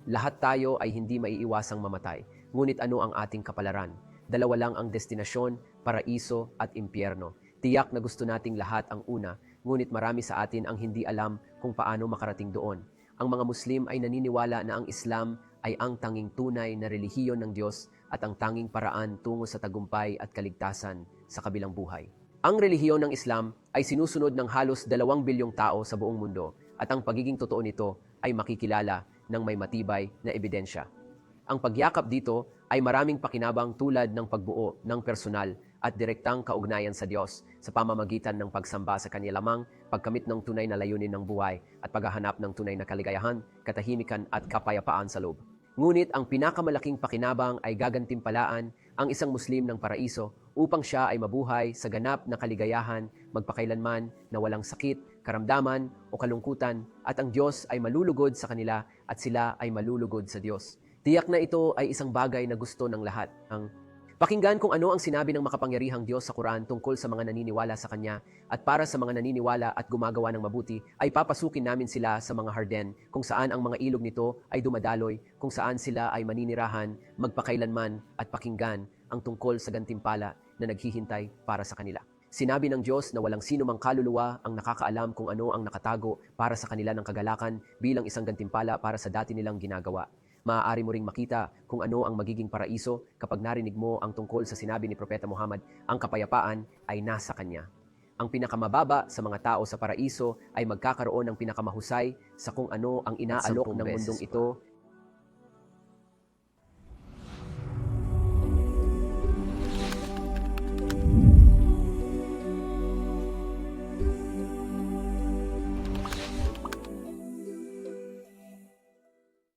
Lahat tayo ay hindi maiiwasang mamatay. Ngunit ano ang ating kapalaran? Dalawa lang ang destinasyon, paraiso at impyerno. Tiyak na gusto nating lahat ang una, ngunit marami sa atin ang hindi alam kung paano makarating doon. Ang mga Muslim ay naniniwala na ang Islam ay ang tanging tunay na relihiyon ng Diyos at ang tanging paraan tungo sa tagumpay at kaligtasan sa kabilang buhay. Ang relihiyon ng Islam ay sinusunod ng halos 2 bilyong tao sa buong mundo at ang pagiging totoo nito ay makikilala ng may matibay na ebidensya. Ang pagyakap dito ay maraming pakinabang tulad ng pagbuo ng personal at direktang kaugnayan sa Diyos sa pamamagitan ng pagsamba sa Kanya lamang, pagkamit ng tunay na layunin ng buhay at paghahanap ng tunay na kaligayahan, katahimikan at kapayapaan sa loob. Ngunit ang pinakamalaking pakinabang ay gagantimpalaan ang isang Muslim ng paraiso upang siya ay mabuhay sa ganap na kaligayahan, magpakailanman na walang sakit, karamdaman o kalungkutan at ang Diyos ay malulugod sa kanila at sila ay malulugod sa Diyos. Tiyak na ito ay isang bagay na gusto ng lahat. Pakinggan kung ano ang sinabi ng makapangyarihang Diyos sa Quran tungkol sa mga naniniwala sa Kanya at para sa mga naniniwala at gumagawa ng mabuti ay papasukin namin sila sa mga harden kung saan ang mga ilog nito ay dumadaloy, kung saan sila ay maninirahan, magpakailanman at pakinggan ang tungkol sa gantimpala na naghihintay para sa kanila. Sinabi ng Diyos na walang sino mang kaluluwa ang nakakaalam kung ano ang nakatago para sa kanila ng kagalakan bilang isang gantimpala para sa dati nilang ginagawa. Maaari mo ring makita kung ano ang magiging paraiso kapag narinig mo ang tungkol sa sinabi ni Propeta Muhammad, ang kapayapaan ay nasa kanya. Ang pinakamababa sa mga tao sa paraiso ay magkakaroon ng pinakamahusay sa kung ano ang inaalok ng mundong ito